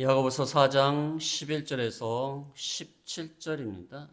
야고보서 4장 11절에서 17절입니다.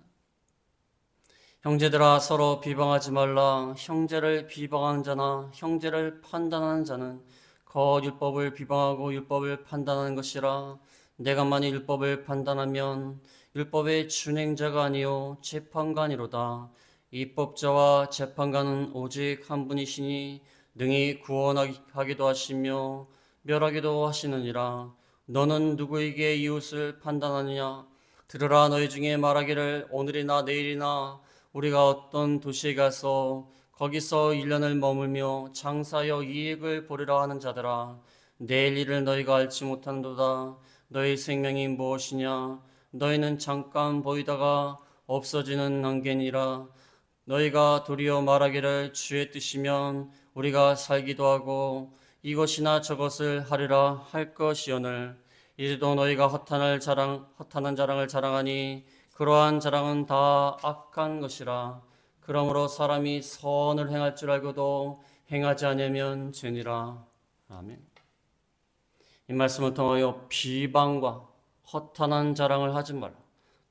형제들아 서로 비방하지 말라. 형제를 비방하는 자나 형제를 판단하는 자는 곧 율법을 비방하고 율법을 판단하는 것이라. 내가 만일 율법을 판단하면 율법의 준행자가 아니요 재판관이로다. 입법자와 재판관은 오직 한 분이시니 능히 구원하기도 하시며 멸하기도 하시느니라. 너는 누구에게 이웃을 판단하느냐? 들으라. 너희 중에 말하기를 오늘이나 내일이나 우리가 어떤 도시에 가서 거기서 1년을 머물며 장사하여 이익을 보리라 하는 자들아, 내일 일을 너희가 알지 못하는도다. 너희 생명이 무엇이냐? 너희는 잠깐 보이다가 없어지는 안개니라. 너희가 도리어 말하기를 주의 뜻이면 우리가 살기도 하고 이것이나 저것을 하리라 할 것이오늘 이제도 너희가 허탄한 자랑을 자랑하니 그러한 자랑은 다 악한 것이라. 그러므로 사람이 선을 행할 줄 알고도 행하지 않으면 죄니라. 아멘. 이 말씀을 통하여 비방과 허탄한 자랑을 하지 말라.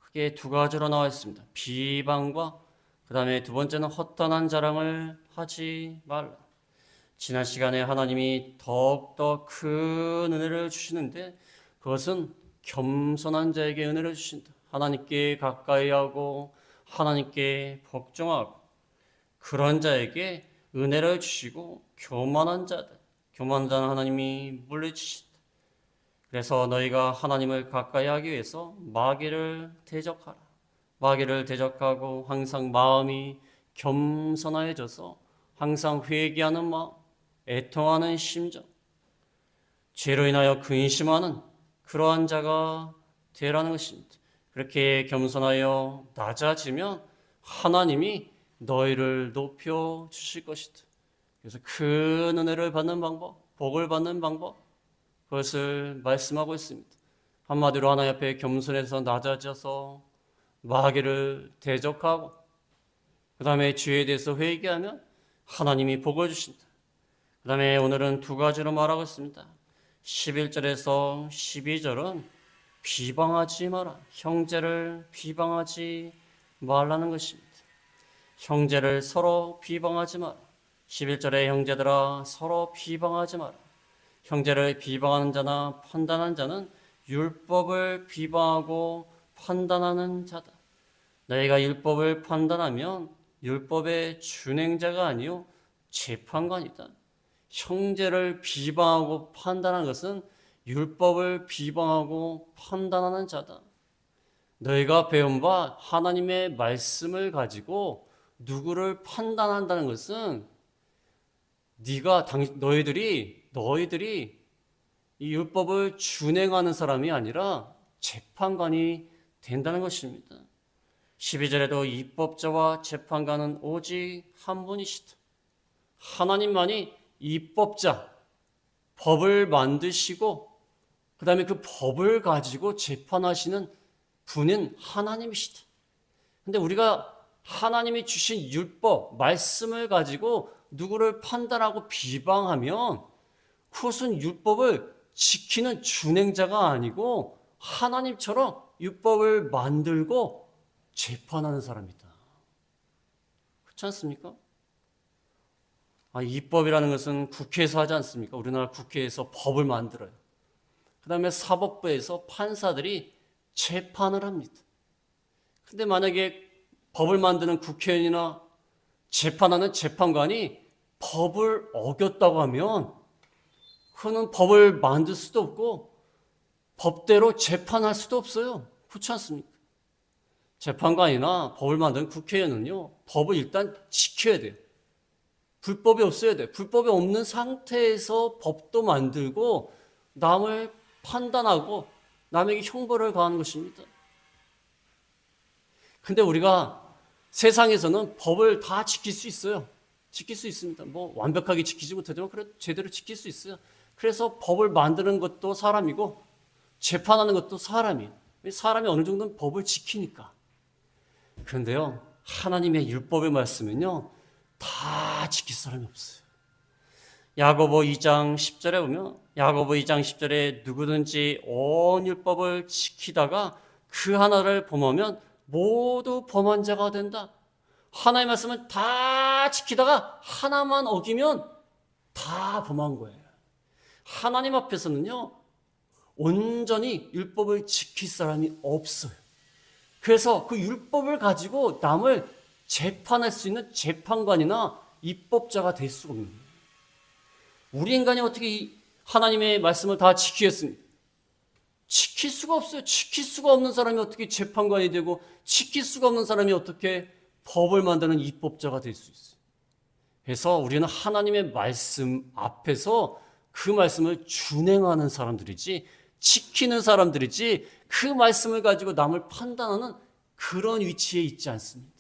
크게 두 가지로 나와 있습니다. 비방과 그 다음에 두 번째는 허탄한 자랑을 하지 말라. 지난 시간에 하나님이 더욱더 큰 은혜를 주시는데 그것은 겸손한 자에게 은혜를 주신다. 하나님께 가까이 하고 하나님께 복종하고 그런 자에게 은혜를 주시고 교만한 자는 하나님이 물리치신다. 그래서 너희가 하나님을 가까이 하기 위해서 마귀를 대적하라. 마귀를 대적하고 항상 마음이 겸손해져서 항상 회개하는 마음, 애통하는 심정, 죄로 인하여 근심하는 그러한 자가 되라는 것입니다. 그렇게 겸손하여 낮아지면 하나님이 너희를 높여 주실 것이다. 그래서 큰 은혜를 받는 방법, 복을 받는 방법, 그것을 말씀하고 있습니다. 한마디로 하나님 앞에 겸손해서 낮아져서 마귀를 대적하고 그 다음에 죄에 대해서 회개하면 하나님이 복을 주신다. 그 다음에 오늘은 두 가지로 말하고 있습니다. 11절에서 12절은 비방하지 마라. 형제를 비방하지 말라는 것입니다. 형제를 서로 비방하지 마라. 11절에 형제들아 서로 비방하지 마라. 형제를 비방하는 자나 판단하는 자는 율법을 비방하고 판단하는 자다. 너희가 율법을 판단하면 율법의 준행자가 아니요 재판관이다. 형제를 비방하고 판단하는 것은 율법을 비방하고 판단하는 자다. 너희가 배운 바 하나님의 말씀을 가지고 누구를 판단한다는 것은 너희들이 이 율법을 준행하는 사람이 아니라 재판관이 된다는 것입니다. 12절에도 입법자와 재판관은 오직 한 분이시다. 하나님만이 입법자, 법을 만드시고 그 다음에 그 법을 가지고 재판하시는 분은 하나님이시다. 근데 우리가 하나님이 주신 율법, 말씀을 가지고 누구를 판단하고 비방하면 그것은 율법을 지키는 준행자가 아니고 하나님처럼 율법을 만들고 재판하는 사람이다. 그렇지 않습니까? 입법이라는 것은 국회에서 하지 않습니까? 우리나라 국회에서 법을 만들어요. 그 다음에 사법부에서 판사들이 재판을 합니다. 근데 만약에 법을 만드는 국회의원이나 재판하는 재판관이 법을 어겼다고 하면 그거는 법을 만들 수도 없고 법대로 재판할 수도 없어요. 그렇지 않습니까? 재판관이나 법을 만드는 국회의원은요, 법을 일단 지켜야 돼요. 불법이 없어야 돼. 불법이 없는 상태에서 법도 만들고 남을 판단하고 남에게 형벌을 가하는 것입니다. 근데 우리가 세상에서는 법을 다 지킬 수 있어요. 지킬 수 있습니다. 뭐 완벽하게 지키지 못하지만 그래도 제대로 지킬 수 있어요. 그래서 법을 만드는 것도 사람이고 재판하는 것도 사람이에요. 사람이 어느 정도는 법을 지키니까. 그런데요, 하나님의 율법의 말씀은요, 다 지킬 사람이 없어요. 야고보 2장 10절에 보면 야고보 2장 10절에 누구든지 온 율법을 지키다가 그 하나를 범하면 모두 범한 자가 된다. 하나의 말씀을 다 지키다가 하나만 어기면 다 범한 거예요. 하나님 앞에서는요, 온전히 율법을 지킬 사람이 없어요. 그래서 그 율법을 가지고 남을 재판할 수 있는 재판관이나 입법자가 될 수가 없는 거예요. 우리 인간이 어떻게 이 하나님의 말씀을 다 지키겠습니까? 지킬 수가 없어요. 지킬 수가 없는 사람이 어떻게 재판관이 되고 지킬 수가 없는 사람이 어떻게 법을 만드는 입법자가 될 수 있어요. 그래서 우리는 하나님의 말씀 앞에서 그 말씀을 준행하는 사람들이지 지키는 사람들이지 그 말씀을 가지고 남을 판단하는 그런 위치에 있지 않습니다.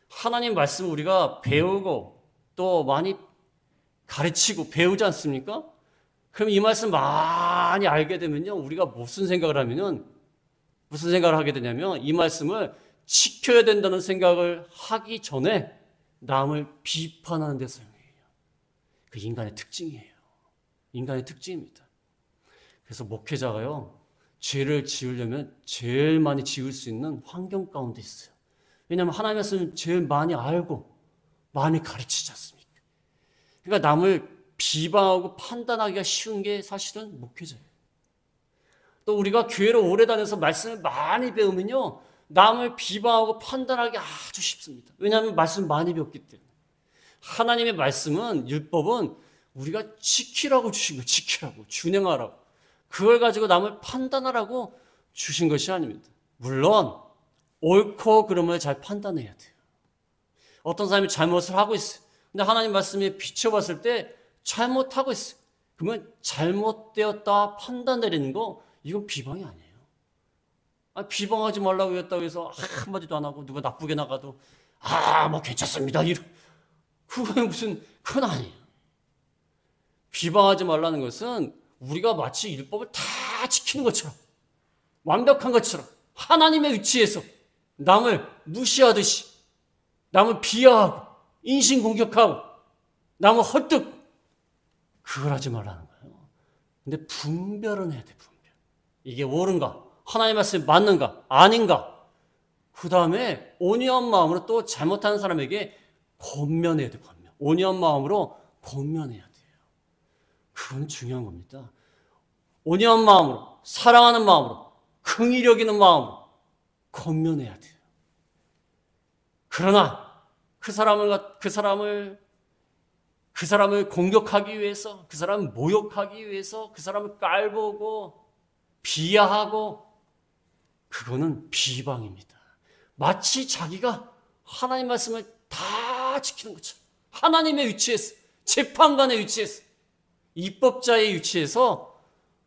하나님 말씀을 우리가 배우고 또 많이 가르치고 배우지 않습니까? 그럼 이 말씀 많이 알게 되면요, 우리가 무슨 생각을 하게 되냐면 이 말씀을 지켜야 된다는 생각을 하기 전에 남을 비판하는 데 사용해요. 그 인간의 특징이에요. 인간의 특징입니다. 그래서 목회자가요, 죄를 지으려면 제일 많이 지을 수 있는 환경 가운데 있어요. 왜냐하면 하나님의 말씀을 제일 많이 알고 많이 가르치지 않습니까? 그러니까 남을 비방하고 판단하기가 쉬운 게 사실은 목회자예요. 또 우리가 교회를 오래 다녀서 말씀을 많이 배우면요, 남을 비방하고 판단하기 아주 쉽습니다. 왜냐하면 말씀을 많이 배웠기 때문에. 하나님의 말씀은, 율법은 우리가 지키라고 주신 거예요. 지키라고, 준행하라고. 그걸 가지고 남을 판단하라고 주신 것이 아닙니다. 물론 옳고 그름을 잘 판단해야 돼요. 어떤 사람이 잘못을 하고 있어요. 근데 하나님 말씀에 비춰봤을 때 잘못하고 있어요. 그러면 잘못되었다 판단 내리는 거, 이건 비방이 아니에요. 비방하지 말라고 했다고 해서 한마디도 안 하고 누가 나쁘게 나가도 뭐 괜찮습니다. 그건 아니에요. 비방하지 말라는 것은 우리가 마치 율법을 다 지키는 것처럼, 완벽한 것처럼 하나님의 위치에서 남을 무시하듯이, 남을 비하하고 인신공격하고 남을 헐뜯고, 그걸 하지 말라는 거예요. 근데 분별은 해야 돼. 분별. 이게 옳은가, 하나님의 말씀이 맞는가 아닌가, 그 다음에 온유한 마음으로 또 잘못하는 사람에게 권면해야 돼. 권면. 온유한 마음으로 권면해야 돼요. 그건 중요한 겁니다. 온유한 마음으로, 사랑하는 마음으로, 긍휼히 여기는 마음으로 권면해야 돼요. 그러나 그 사람을 공격하기 위해서, 그 사람을 모욕하기 위해서, 그 사람을 깔보고 비하하고, 그거는 비방입니다. 마치 자기가 하나님 말씀을 다 지키는 것처럼, 하나님의 위치에서, 재판관의 위치에서, 입법자의 위치에서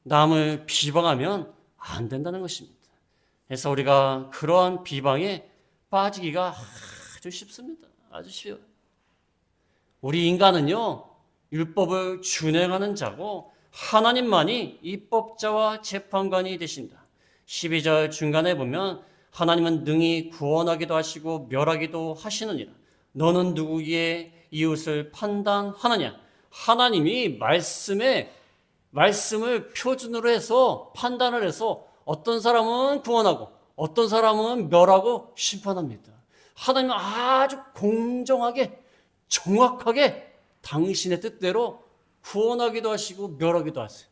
남을 비방하면 안 된다는 것입니다. 그래서 우리가 그러한 비방에 빠지기가 아주 쉽습니다. 아주 쉬워요. 우리 인간은요, 율법을 준행하는 자고 하나님만이 입법자와 재판관이 되신다. 12절 중간에 보면 하나님은 능히 구원하기도 하시고 멸하기도 하시느니라. 너는 누구의 이웃을 판단하느냐? 하나님이 말씀을 표준으로 해서 판단을 해서 어떤 사람은 구원하고 어떤 사람은 멸하고 심판합니다. 하나님은 아주 공정하게, 정확하게 당신의 뜻대로 구원하기도 하시고 멸하기도 하세요.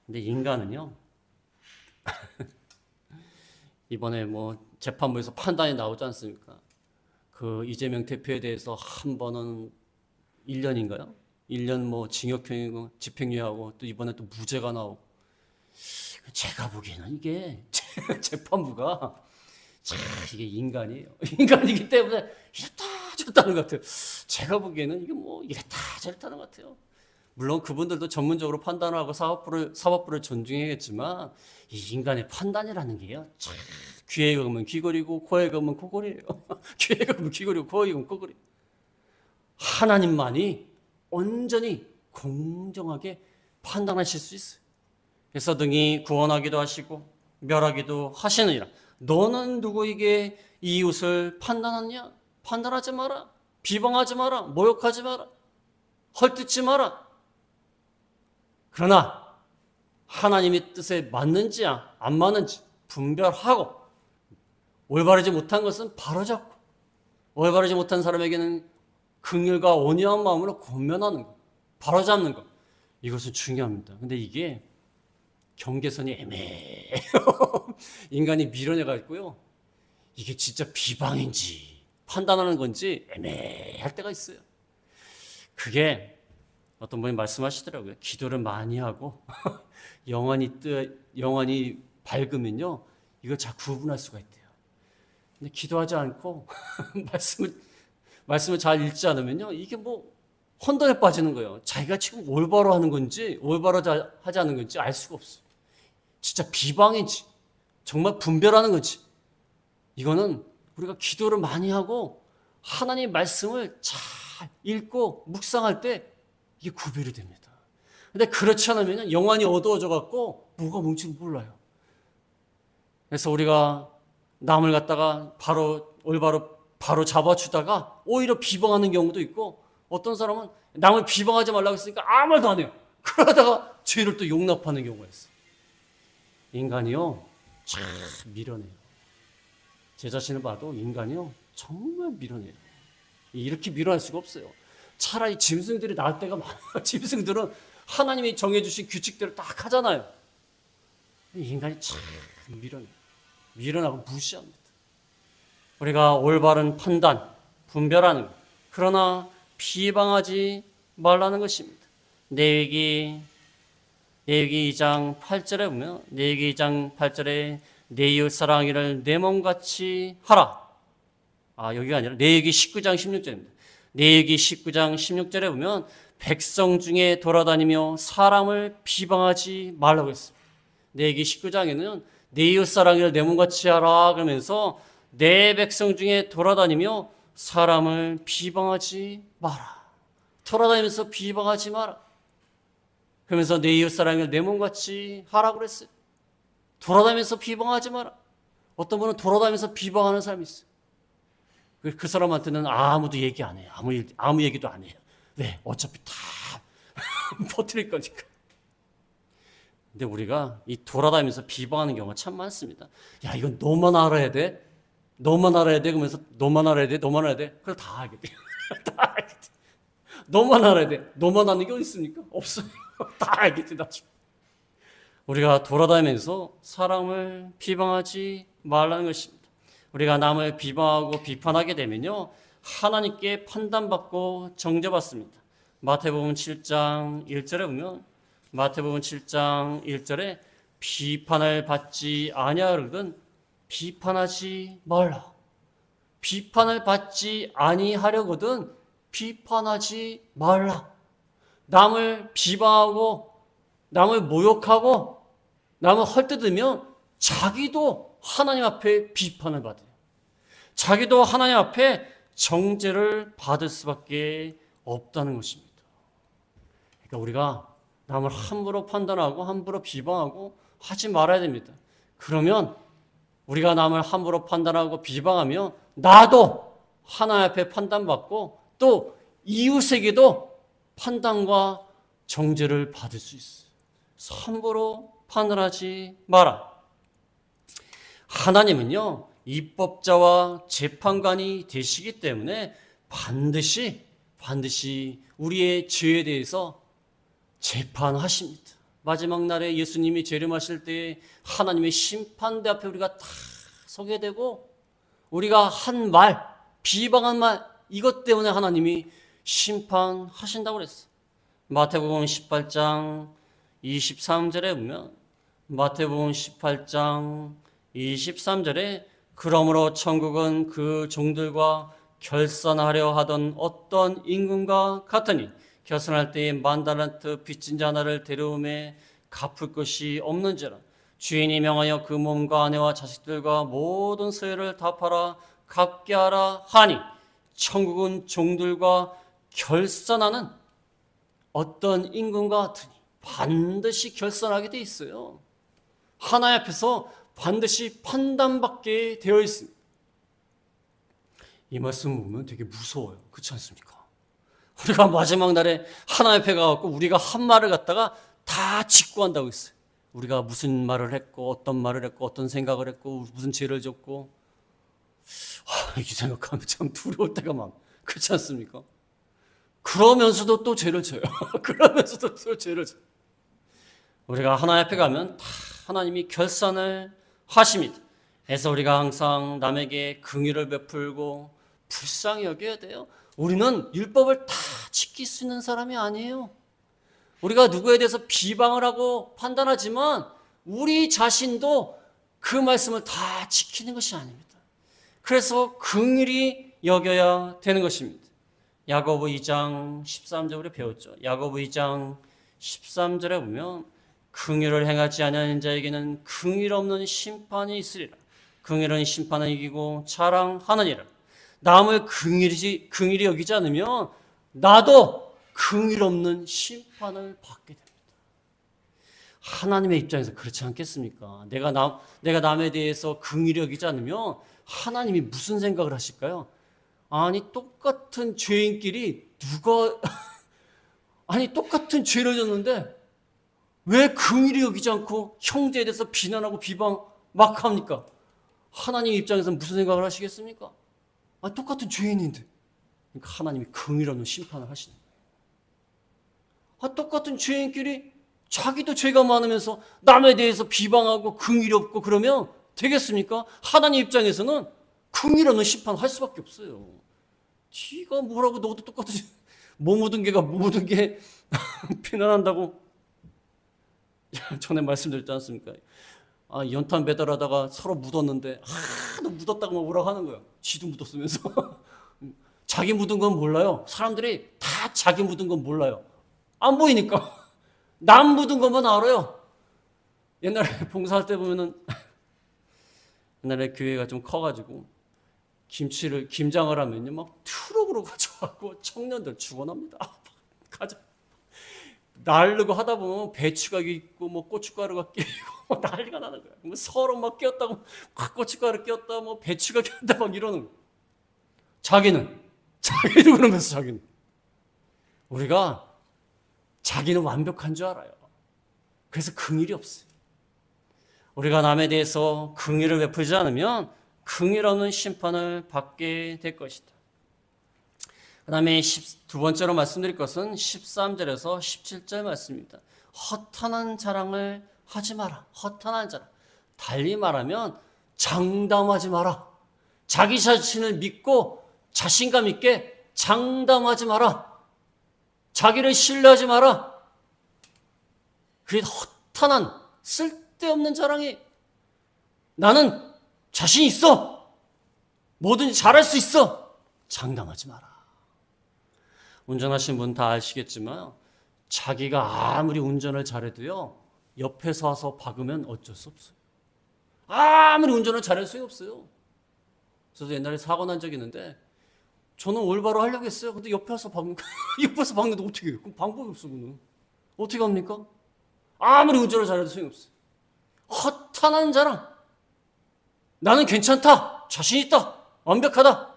근데 인간은요, 이번에 재판부에서 판단이 나오지 않습니까? 그 이재명 대표에 대해서 한 번은 1년인가요? 1년 징역형이고 집행유예하고 또 이번에 또 무죄가 나오고, 제가 보기에는 이게 재판부가 이게 인간이에요. 인간이기 때문에 이랬다 저랬다는 것 같아요. 제가 보기에는 이게 이랬다 저랬다는 것 같아요. 물론 그분들도 전문적으로 판단하고 사법부를 존중해야겠지만 이 인간의 판단이라는 게요, 귀에 걸으면 귀걸이고 코에 걸으면 코걸이에요. 귀에 걸으면 귀걸이고 코에 걸으면 코걸이. 하나님만이 온전히 공정하게 판단하실 수 있어요. 그래서 능히 구원하기도 하시고 멸하기도 하시느니라. 너는 누구에게 이웃을 판단하느냐? 판단하지 마라. 비방하지 마라. 모욕하지 마라. 헐뜯지 마라. 그러나 하나님의 뜻에 맞는지 안 맞는지 분별하고 올바르지 못한 것은 바로잡고 올바르지 못한 사람에게는 긍휼과 온유한 마음으로 권면하는 것, 바로잡는 것. 이것은 중요합니다. 근데 이게 경계선이 애매해요. 인간이 밀어내가 있고요. 이게 진짜 비방인지 판단하는 건지 애매할 때가 있어요. 그게 어떤 분이 말씀하시더라고요. 기도를 많이 하고 영혼이 밝으면요. 이걸 잘 구분할 수가 있대요. 근데 기도하지 않고 말씀을 잘 읽지 않으면요. 이게 뭐 혼돈에 빠지는 거예요. 자기가 지금 올바로 하는 건지 올바로 하지 않는 건지 알 수가 없어요. 진짜 비방인지 정말 분별하는 건지 이거는 우리가 기도를 많이 하고 하나님의 말씀을 잘 읽고 묵상할 때 이게 구별이 됩니다. 근데 그렇지 않으면 영혼이 어두워져 갖고 뭐가 뭔지 몰라요. 그래서 우리가 남을 갖다가 바로 잡아주다가 오히려 비방하는 경우도 있고 어떤 사람은 남을 비방하지 말라고 했으니까 아무 말도 안 해요. 그러다가 죄를 또 용납하는 경우가 있어요. 인간이요 참 미련해요. 제 자신을 봐도 인간이요 정말 미련해요. 이렇게 미련할 수가 없어요. 차라리 짐승들이 나을 때가 많아요. 짐승들은 하나님이 정해주신 규칙대로 딱 하잖아요. 인간이 참 미련해요. 미련하고 무시합니다. 우리가 올바른 판단, 분별하는 것. 그러나 비방하지 말라는 것입니다. 레위기 2장 8절에 보면 레위기 2장 8절에 내 이웃 사랑하기를 내 몸같이 하라. 여기가 아니라 레위기 19장 16절입니다. 레위기 19장 16절에 보면 백성 중에 돌아다니며 사람을 비방하지 말라고 했습니다. 레위기 19장에는 내 이웃 사랑을 내 몸같이 하라 그러면서 내 백성 중에 돌아다니며 사람을 비방하지 마라. 돌아다니면서 비방하지 마라. 그러면서 내 이웃 사랑을 내 몸같이 하라고 그랬어요. 돌아다니면서 비방하지 마라. 어떤 분은 돌아다니면서 비방하는 사람이 있어요. 그 사람한테는 아무도 얘기 안 해요. 아무 얘기도 안 해요. 왜? 어차피 다 퍼뜨릴 거니까. 근데 우리가 이 돌아다니면서 비방하는 경우가 참 많습니다. 야, 이건 너만 알아야 돼. 너만 알아야 돼. 그러면서 너만 알아야 돼. 너만 알아야 돼. 그걸 다 알게 돼. 다 알게 돼. 너만 알아야 돼. 너만 아는 게 어디 있습니까? 없어요. 다 알게 돼. 나중에. 우리가 돌아다니면서 사람을 비방하지 말라는 것입니다. 우리가 남을 비방하고 비판하게 되면요. 하나님께 판단받고 정죄받습니다. 마태복음 7장 1절에 보면 마태복음 7장 1절에 비판을 받지 아니하거든 비판하지 말라. 비판을 받지 아니하려거든 비판하지 말라. 남을 비방하고 남을 모욕하고 남을 헐뜯으면 자기도 하나님 앞에 비판을 받아요. 자기도 하나님 앞에 정죄를 받을 수밖에 없다는 것입니다. 그러니까 우리가 남을 함부로 판단하고 함부로 비방하고 하지 말아야 됩니다. 그러면 우리가 남을 함부로 판단하고 비방하면 나도 하나님 앞에 판단받고 또 이웃에게도 판단과 정죄를 받을 수 있어요. 함부로 판단하지 마라. 하나님은요, 입법자와 재판관이 되시기 때문에 반드시 우리의 죄에 대해서 재판하십니다. 마지막 날에 예수님이 재림하실 때 하나님의 심판대 앞에 우리가 다 서게 되고 우리가 한 말, 비방한 말 이것 때문에 하나님이 심판하신다고 그랬어요. 마태복음 18장 23절에 보면 마태복음 18장 23절에 그러므로 천국은 그 종들과 결산하려 하던 어떤 임금과 같으니 결산할 때에 10,000달란트 빚진 자 하나를 데려오매 갚을 것이 없는지라 주인이 명하여 그 몸과 아내와 자식들과 모든 소유를 다 팔아 갚게 하라 하니 천국은 종들과 결산하는 어떤 임금과 같으니 반드시 결산하게 돼 있어요. 하나님 앞에서 반드시 판단받게 되어 있습니다. 이 말씀 보면 되게 무서워요. 그렇지 않습니까? 우리가 마지막 날에 하나님 앞에 가갖고 우리가 한 말을 갖다가 다 직구한다고 했어요. 우리가 무슨 말을 했고 어떤 말을 했고 어떤 생각을 했고 무슨 죄를 졌고 이 생각하면 참 두려울 때가 많아. 그렇지 않습니까? 그러면서도 또 죄를 져요. 그러면서도 또 죄를 져요. 우리가 하나님 앞에 가면 다 하나님이 결산을 하십니다. 그래서 우리가 항상 남에게 긍휼을 베풀고 불쌍히 여겨야 돼요. 우리는 율법을 다 지킬 수 있는 사람이 아니에요. 우리가 누구에 대해서 비방을 하고 판단하지만 우리 자신도 그 말씀을 다 지키는 것이 아닙니다. 그래서 긍휼히 여겨야 되는 것입니다. 야고보 2장 13절에 우리 배웠죠. 야고보 2장 13절에 보면 긍휼을 행하지 아니하는 자에게는 긍휼 없는 심판이 있으리라. 긍휼은 심판을 이기고 자랑하느니라. 남을 긍휼히 여기지 않으면 나도 긍휼 없는 심판을 받게 됩니다. 하나님의 입장에서 그렇지 않겠습니까? 내가 남에 대해서 긍휼히 여기지 않으면 하나님이 무슨 생각을 하실까요? 아니 똑같은 죄인끼리 똑같은 죄를 졌는데 왜 긍휼히 여기지 않고 형제에 대해서 비난하고 비방 막 합니까? 하나님 입장에서는 무슨 생각을 하시겠습니까? 똑같은 죄인인데. 그러니까 하나님이 긍휼 없는 심판을 하시는 거예요. 똑같은 죄인끼리 자기도 죄가 많으면서 남에 대해서 비방하고 긍휼이 없고 그러면 되겠습니까? 하나님 입장에서는 긍휼 없는 심판을 할 수밖에 없어요. 네가 뭐라고 너도 똑같은 못 묻은 개가 못 묻은 개 비난한다고 전에 말씀드렸지 않습니까? 연탄 배달하다가 서로 묻었는데 너 묻었다고 뭐라고 하는 거야. 지도 묻었으면서. 자기 묻은 건 몰라요. 사람들이 다 자기 묻은 건 몰라요. 안 보이니까. 남 묻은 것만 알아요. 옛날에 봉사할 때 보면은 옛날에 교회가 좀 커가지고 김장을 하면요 막 트럭으로 가져가고 청년들 죽어납니다. 가자. 날르고 하다 보면 배추가 있고 뭐 고춧가루가 끼고 난리가 나는 거야. 뭐 서로 막 끼었다고 고춧가루 끼었다 뭐 배추가 끼었다 막 이러는 거야. 자기도 그러면서 자기는 우리가 자기는 완벽한 줄 알아요. 그래서 긍휼이 없어요. 우리가 남에 대해서 긍휼을 베풀지 않으면 긍휼 없는 심판을 받게 될 것이다. 그 다음에 두 번째로 말씀드릴 것은 13절에서 17절 말씀입니다. 허탄한 자랑을 하지 마라. 허탄한 자랑. 달리 말하면 장담하지 마라. 자기 자신을 믿고 자신감 있게 장담하지 마라. 자기를 신뢰하지 마라. 그게 허탄한 쓸데없는 자랑이 나는 자신 있어. 뭐든지 잘할 수 있어. 장담하지 마라. 운전하신 분 다 아시겠지만 자기가 아무리 운전을 잘해도요. 옆에서 와서 박으면 어쩔 수 없어요. 아무리 운전을 잘할 수 없어요. 저도 옛날에 사고 난 적이 있는데 저는 올바로 하려고 했어요. 근데 옆에 와서 옆에서 박는데 어떻게 해요? 그럼 방법이 없어. 그는 어떻게 합니까? 아무리 운전을 잘해도 소용없어요. 허탄한 자랑. 나는 괜찮다. 자신 있다. 완벽하다.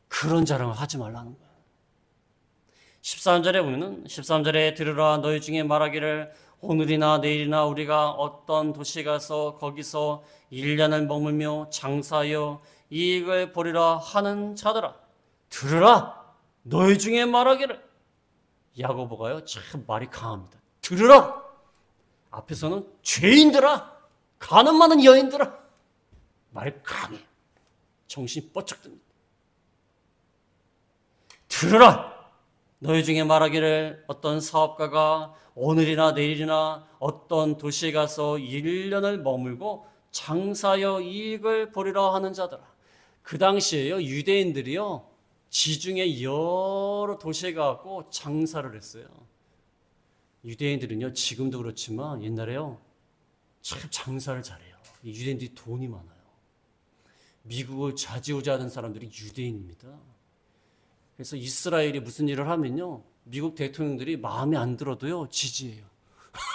그런 자랑을 하지 말라는 거예요. 13절에 보면은 13절에 들으라 너희 중에 말하기를 오늘이나 내일이나 우리가 어떤 도시에 가서 거기서 1년을 머물며 장사하여 이익을 보리라 하는 자들아 들으라 너희 중에 말하기를. 야고보가요 참 말이 강합니다. 들으라. 앞에서는 죄인들아 가늠 많은 여인들아 말이 강해. 정신이 뻗쩍 듭니다. 들으라. 너희 중에 말하기를 어떤 사업가가 오늘이나 내일이나 어떤 도시에 가서 1년을 머물고 장사하여 이익을 보리라 하는 자들아. 그 당시에요 유대인들이요 지중해 여러 도시에 가고 장사를 했어요. 유대인들은요 지금도 그렇지만 옛날에요 참 장사를 잘해요. 유대인들이 돈이 많아요. 미국을 좌지우지하는 사람들이 유대인입니다. 그래서 이스라엘이 무슨 일을 하면요 미국 대통령들이 마음에 안 들어도요 지지해요.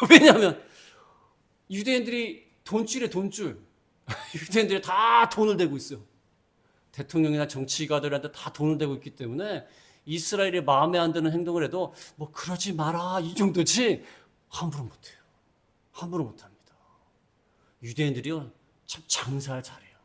왜냐하면 유대인들이 돈줄에 돈줄. 유대인들이 다 돈을 대고 있어요. 대통령이나 정치가들한테 다 돈을 대고 있기 때문에 이스라엘이 마음에 안 드는 행동을 해도 뭐 그러지 마라 이 정도지 함부로 못해요. 함부로 못합니다. 유대인들이요 참 장사를 잘해요.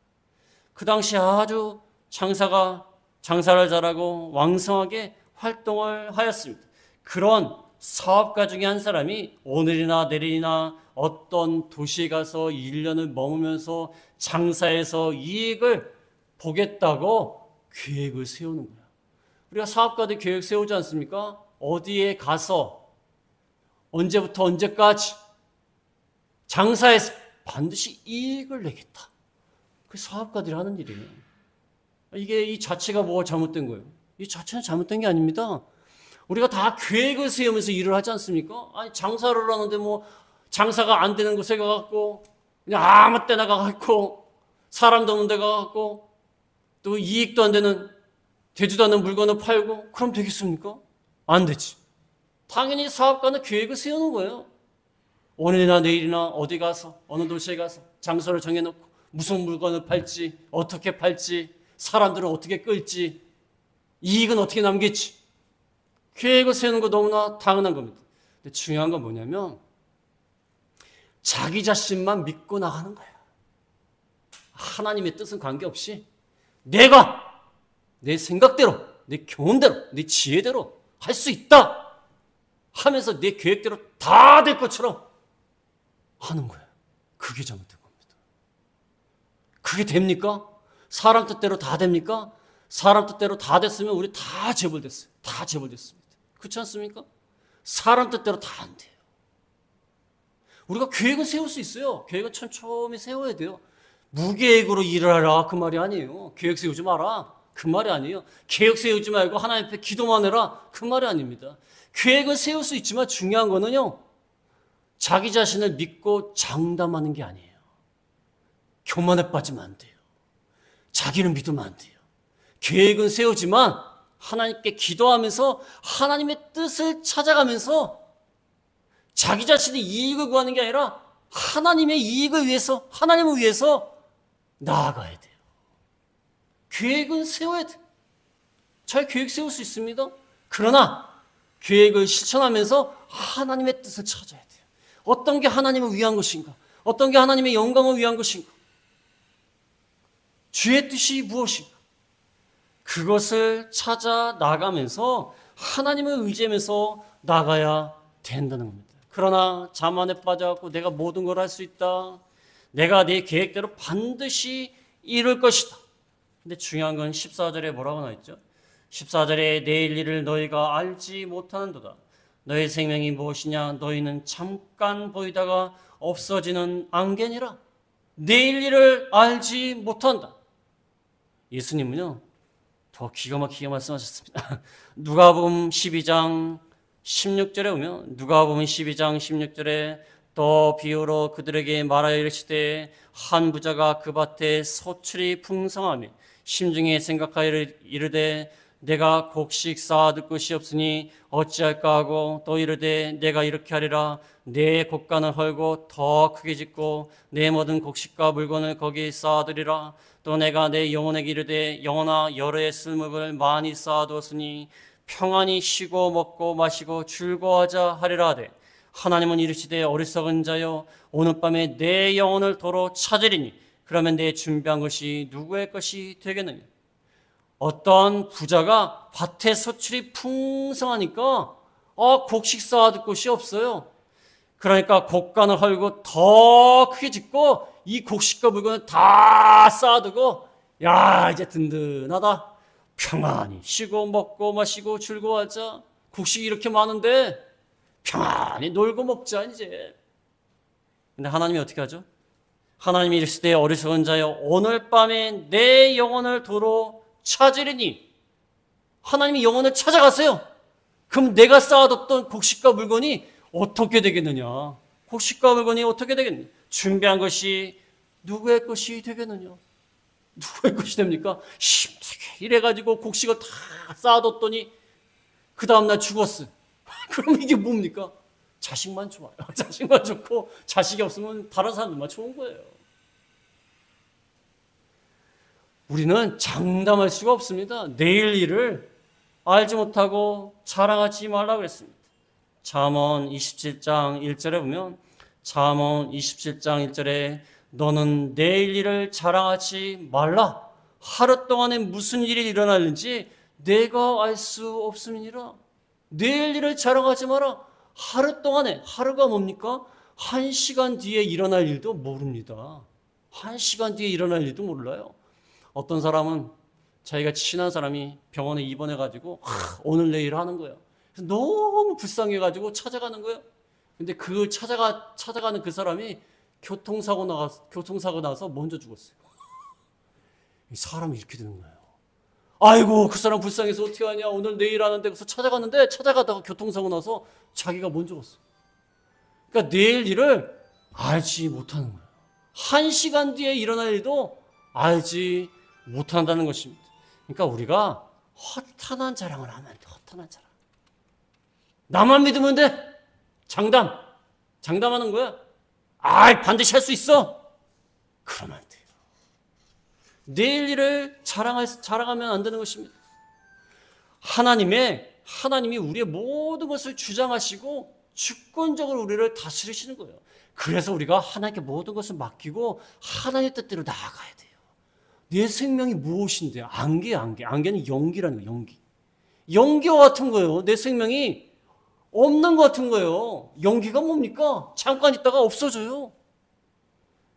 그 당시 아주 장사를 잘하고 왕성하게 활동을 하였습니다. 그런 사업가 중에 한 사람이 오늘이나 내일이나 어떤 도시에 가서 1년을 머무면서 장사해서 이익을 보겠다고 계획을 세우는 거야. 우리가 사업가들 계획 세우지 않습니까? 어디에 가서 언제부터 언제까지 장사해서 반드시 이익을 내겠다. 그 사업가들이 하는 일이에요. 이게 이 자체가 뭐가 잘못된 거예요? 이 자체는 잘못된 게 아닙니다. 우리가 다 계획을 세우면서 일을 하지 않습니까? 아니 장사를 하는데 뭐 장사가 안 되는 곳에 가갖고 그냥 아무 때나 가갖고 사람도 없는 데 가갖고 또 이익도 안 되는 되지도 않는 물건을 팔고 그럼 되겠습니까? 안 되지. 당연히 사업가는 계획을 세우는 거예요. 오늘이나 내일이나 어디 가서 어느 도시에 가서 장소를 정해놓고 무슨 물건을 팔지 어떻게 팔지 사람들을 어떻게 끌지 이익은 어떻게 남길지 계획을 세우는 거 너무나 당연한 겁니다. 근데 중요한 건 뭐냐면 자기 자신만 믿고 나가는 거야. 하나님의 뜻은 관계없이 내가 내 생각대로 내 교훈대로 내 지혜대로 할 수 있다 하면서 내 계획대로 다 될 것처럼 하는 거예요. 그게 잘못된 겁니다. 그게 됩니까? 사람 뜻대로 다 됩니까? 사람 뜻대로 다 됐으면 우리 다 재벌됐어요. 다 재벌됐습니다. 그렇지 않습니까? 사람 뜻대로 다 안 돼요. 우리가 계획은 세울 수 있어요. 계획은 촘촘히 세워야 돼요. 무계획으로 일을 하라 그 말이 아니에요. 계획 세우지 마라 그 말이 아니에요. 계획 세우지 말고 하나님 앞에 기도만 해라 그 말이 아닙니다. 계획은 세울 수 있지만 중요한 거는요. 자기 자신을 믿고 장담하는 게 아니에요. 교만에 빠지면 안 돼요. 자기를 믿으면 안 돼요. 계획은 세우지만 하나님께 기도하면서 하나님의 뜻을 찾아가면서 자기 자신의 이익을 구하는 게 아니라 하나님의 이익을 위해서 하나님을 위해서 나아가야 돼요. 계획은 세워야 돼요. 잘 계획 세울 수 있습니다. 그러나 계획을 실천하면서 하나님의 뜻을 찾아야 돼요. 어떤 게 하나님을 위한 것인가? 어떤 게 하나님의 영광을 위한 것인가? 주의 뜻이 무엇인가? 그것을 찾아 나가면서 하나님을 의지하면서 나가야 된다는 겁니다. 그러나 자만에 빠져갖고 내가 모든 걸 할 수 있다. 내가 내 계획대로 반드시 이룰 것이다. 근데 중요한 건 14절에 뭐라고 나와있죠? 14절에 내일 일을 너희가 알지 못하는도다. 너희 생명이 무엇이냐? 너희는 잠깐 보이다가 없어지는 안개니라. 내일 일을 알지 못한다. 예수님은요 더 기가 막히게 말씀하셨습니다. 누가복음 12장 16절에 보면 누가복음 12장 16절에 또 비유로 그들에게 말하여 이르시되 한 부자가 그 밭에 소출이 풍성하며 심중에 생각하여 이르되 내가 곡식 쌓아둘 것이 없으니 어찌할까 하고 또 이르되 내가 이렇게 하리라 내 곡간을 헐고 더 크게 짓고 내 모든 곡식과 물건을 거기에 쌓아두리라 또 내가 내 영혼에게 이르되 영혼아 여러 해 쓸목을 많이 쌓아두었으니 평안히 쉬고 먹고 마시고 즐거워하자 하리라 하되 하나님은 이르시되 어리석은 자여 오늘 밤에 내 영혼을 도로 찾으리니 그러면 내 준비한 것이 누구의 것이 되겠느냐. 어떤 부자가 밭에 소출이 풍성하니까 곡식 쌓아둘 곳이 없어요. 그러니까 곡간을 헐고 더 크게 짓고 이 곡식과 물건을 다 쌓아두고 야 이제 든든하다. 평안히 쉬고 먹고 마시고 즐거워하자. 곡식이 이렇게 많은데 평안히 놀고 먹자 이제. 근데 하나님이 어떻게 하죠? 하나님이 이르시되 어리석은 자여 오늘 밤에 내 영혼을 도로 찾으리니. 하나님이 영혼을 찾아가세요. 그럼 내가 쌓아뒀던 곡식과 물건이 어떻게 되겠느냐? 곡식과 물건이 어떻게 되겠느냐? 준비한 것이 누구의 것이 되겠느냐? 누구의 것이 됩니까? 힘들게 이래가지고 곡식을 다 쌓아뒀더니 그 다음날 죽었어. 그럼 이게 뭡니까? 자식만 좋아요. 자식만 좋고 자식이 없으면 다른 사람들만 좋은 거예요. 우리는 장담할 수가 없습니다. 내일 일을 알지 못하고 자랑하지 말라고 그랬습니다. 잠언 27장 1절에 보면 잠언 27장 1절에 너는 내일 일을 자랑하지 말라. 하루 동안에 무슨 일이 일어날는지 내가 알 수 없음이니라. 내일 일을 자랑하지 마라. 하루 동안에, 하루가 뭡니까? 1시간 뒤에 일어날 일도 모릅니다. 1시간 뒤에 일어날 일도 몰라요. 어떤 사람은 자기가 친한 사람이 병원에 입원해가지고 오늘 내일 하는 거예요. 그래서 너무 불쌍해가지고 찾아가는 거예요. 근데 그 찾아가는 그 사람이 교통사고 나서 먼저 죽었어요. 사람이 이렇게 되는 거예요. 아이고, 그 사람 불쌍해서 어떻게 하냐. 오늘 내일 하는데 그래서 찾아갔는데 찾아가다가 교통사고 나서 자기가 먼저 갔어. 그러니까 내일 일을 알지 못하는 거예요. 1시간 뒤에 일어날 일도 알지 못한다는 것입니다. 그러니까 우리가 허탄한 자랑을 하면 안 돼. 허탄한 자랑. 나만 믿으면 돼. 장담하는 거야. 반드시 할 수 있어. 그러면 안 돼요. 내일 일을 자랑하면 안 되는 것입니다. 하나님이 우리의 모든 것을 주장하시고 주권적으로 우리를 다스리시는 거예요. 그래서 우리가 하나님께 모든 것을 맡기고 하나님의 뜻대로 나아가야 돼요. 내 생명이 무엇인데? 안개는 연기라는 거예요. 연기와 같은 거예요. 내 생명이 없는 것 같은 거예요. 연기가 뭡니까? 잠깐 있다가 없어져요.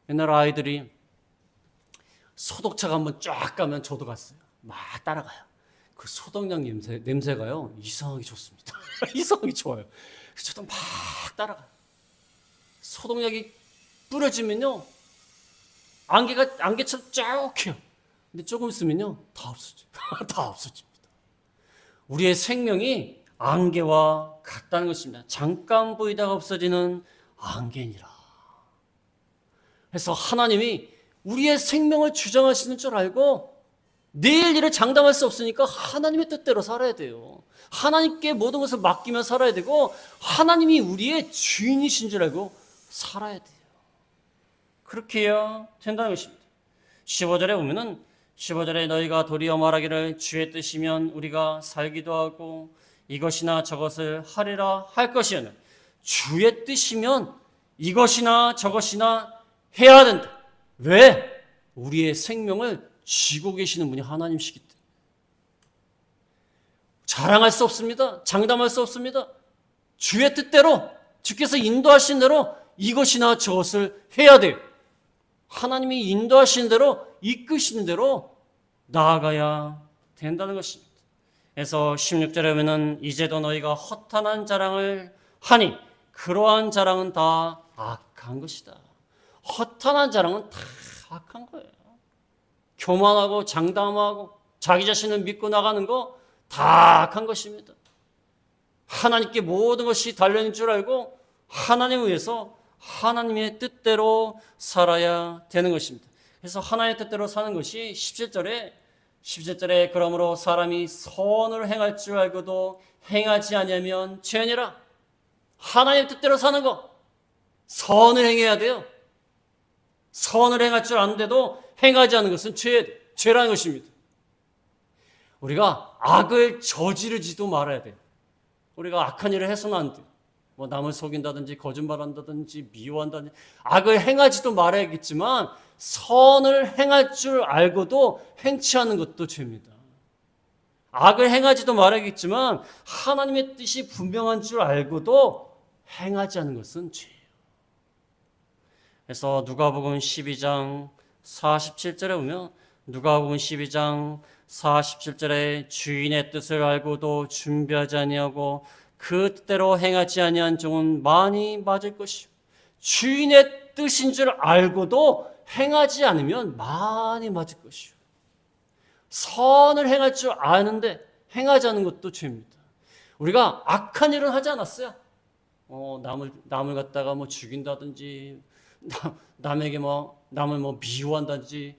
옛날 아이들이 소독차가 한번 쫙 가면 저도 갔어요. 막 따라가요. 그 소독약 냄새가요. 이상하게 좋습니다. 이상하게 좋아요. 그래서 저도 막 따라가요. 소독약이 뿌려지면요. 안개처럼 쫙 해요. 근데 조금 있으면요. 다 없어져요. 다 없어집니다. 우리의 생명이 안개와 같다는 것입니다. 잠깐 보이다가 없어지는 안개니라. 그래서 하나님이 우리의 생명을 주장하시는 줄 알고 내일 일을 장담할 수 없으니까 하나님의 뜻대로 살아야 돼요. 하나님께 모든 것을 맡기며 살아야 되고 하나님이 우리의 주인이신 줄 알고 살아야 돼요. 그렇게 해야 된다는 것입니다. 15절에 보면은 15절에 너희가 도리어 말하기를 주의 뜻이면 우리가 살기도 하고 이것이나 저것을 하리라 할 것이오늘 주의 뜻이면 이것이나 저것이나 해야 된다. 왜? 우리의 생명을 쥐고 계시는 분이 하나님이시기 때문에. 자랑할 수 없습니다. 장담할 수 없습니다. 주의 뜻대로 주께서 인도하신 대로 이것이나 저것을 해야 돼요. 하나님이 인도하시는 대로 이끄시는 대로 나아가야 된다는 것입니다. 그래서 16절에 보면 이제도 너희가 허탄한 자랑을 하니 그러한 자랑은 다 악한 것이다. 허탄한 자랑은 다 악한 거예요. 교만하고 장담하고 자기 자신을 믿고 나가는 거 다 악한 것입니다. 하나님께 모든 것이 달려있는 줄 알고 하나님을 위해서 하나님의 뜻대로 살아야 되는 것입니다. 그래서 하나님의 뜻대로 사는 것이 17절에 그러므로 사람이 선을 행할 줄 알고도 행하지 아니하면 죄니라. 하나님의 뜻대로 사는 거 선을 행해야 돼요. 선을 행할 줄 아는데도 행하지 않는 것은 죄라는 것입니다. 우리가 악을 저지르지도 말아야 돼요. 우리가 악한 일을 해서는 안 돼요. 뭐 남을 속인다든지 거짓말한다든지 미워한다든지 악을 행하지도 말아야겠지만 선을 행할 줄 알고도 행치 않는 것도 죄입니다. 악을 행하지도 말아야겠지만 하나님의 뜻이 분명한 줄 알고도 행하지 않는 것은 죄예요. 그래서 누가복음 12장 47절에 보면 누가복음 12장 47절에 주인의 뜻을 알고도 준비하지 아니하고 그 뜻대로 행하지 아니한 종은 많이 맞을 것이요. 주인의 뜻인 줄 알고도 행하지 않으면 많이 맞을 것이요. 선을 행할 줄 아는데 행하지 않는 것도 죄입니다. 우리가 악한 일은 하지 않았어요. 남을 갖다가 죽인다든지 남에게 남을 미워한다든지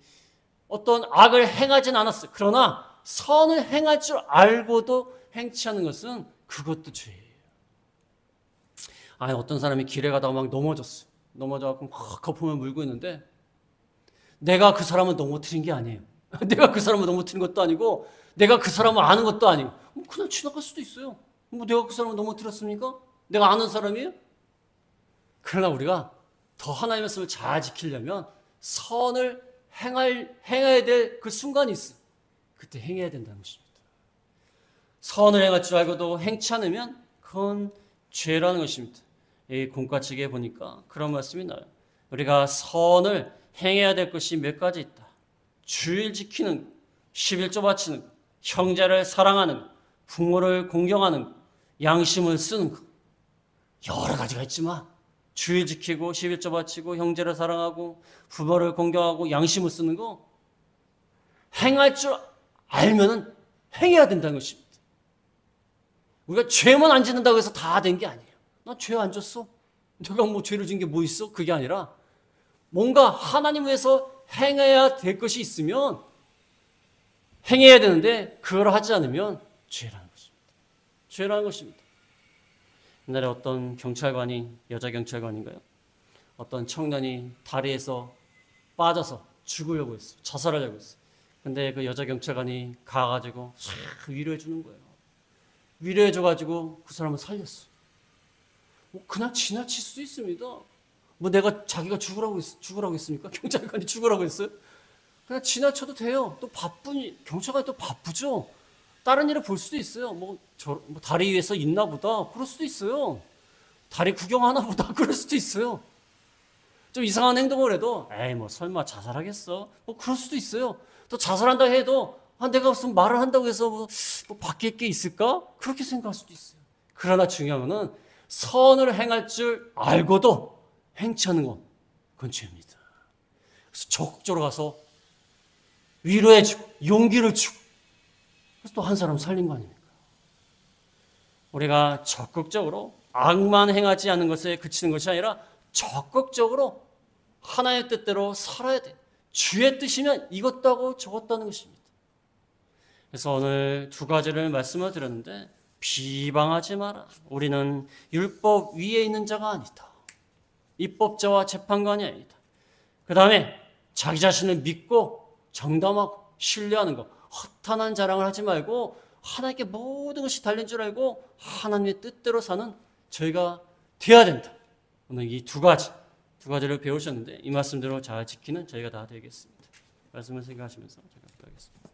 어떤 악을 행하진 않았어요. 그러나 선을 행할 줄 알고도 행치 않는 것은 그것도 죄예요. 어떤 사람이 길에 가다가 막 넘어져갖고 막 거품을 물고 있는데 내가 그 사람을 넘어뜨린 게 아니에요. 내가 그 사람을 넘어뜨린 것도 아니고 내가 그 사람을 아는 것도 아니고 그냥 지나갈 수도 있어요. 내가 그 사람을 넘어뜨렸습니까? 내가 아는 사람이에요? 그러나 우리가 더 하나님의 말씀을 잘 지키려면 선을 행해야 될 그 순간이 있어요. 그때 행해야 된다는 것입니다. 선을 행할 줄 알고도 행치 않으면 그건 죄라는 것입니다. 이 공과칙에 보니까 그런 말씀이 나와요. 우리가 선을 행해야 될 것이 몇 가지 있다. 주일 지키는 것, 11조 바치는 것, 형제를 사랑하는 것, 부모를 공경하는 것, 양심을 쓰는 것. 여러 가지가 있지만 주일 지키고 11조 바치고 형제를 사랑하고 부모를 공경하고 양심을 쓰는 거 행할 줄 알면은 행해야 된다는 것입니다. 우리가 죄만 안 짓는다고 해서 다 된 게 아니에요. 나 죄 안 졌어. 내가 뭐 죄를 진 게 뭐 있어? 그게 아니라 뭔가 하나님 위해서 행해야 될 것이 있으면 행해야 되는데 그걸 하지 않으면 죄라는 것입니다. 죄라는 것입니다. 옛날에 어떤 경찰관이, 여자 경찰관인가요? 어떤 청년이 다리에서 빠져서 죽으려고 했어요. 자살하려고 했어요. 근데 그 여자 경찰관이 가가지고 위로해 주는 거예요. 위로해 줘가지고 그 사람을 살렸어. 그냥 지나칠 수도 있습니다. 내가 자기가 죽으라고 했습니까? 경찰관이 죽으라고 했어요? 그냥 지나쳐도 돼요. 또 경찰관이 또 바쁘죠? 다른 일을 볼 수도 있어요. 다리 위에서 있나 보다. 그럴 수도 있어요. 다리 구경하나 보다. 그럴 수도 있어요. 좀 이상한 행동을 해도, 설마 자살하겠어? 그럴 수도 있어요. 또 자살한다 해도, 내가 무슨 말을 한다고 해서 바뀔 게 있을까? 그렇게 생각할 수도 있어요. 그러나 중요한 건 선을 행할 줄 알고도 행치 않는 건 그건 죄입니다. 그래서 적극적으로 가서 위로해주고 용기를 주고 그래서 또 한 사람 살린 거 아닙니까? 우리가 적극적으로 악만 행하지 않는 것에 그치는 것이 아니라 적극적으로 하나의 뜻대로 살아야 돼. 주의 뜻이면 이것도 하고 저것도 하는 것입니다. 그래서 오늘 두 가지를 말씀을 드렸는데 비방하지 마라. 우리는 율법 위에 있는 자가 아니다. 입법자와 재판관이 아니다. 그 다음에 자기 자신을 믿고 정담하고 신뢰하는 것. 허탄한 자랑을 하지 말고 하나님께 모든 것이 달린 줄 알고 하나님의 뜻대로 사는 저희가 되어야 된다. 오늘 이 두 가지를 배우셨는데 이 말씀대로 잘 지키는 저희가 다 되겠습니다. 말씀을 생각하시면서 제가 기도하겠습니다.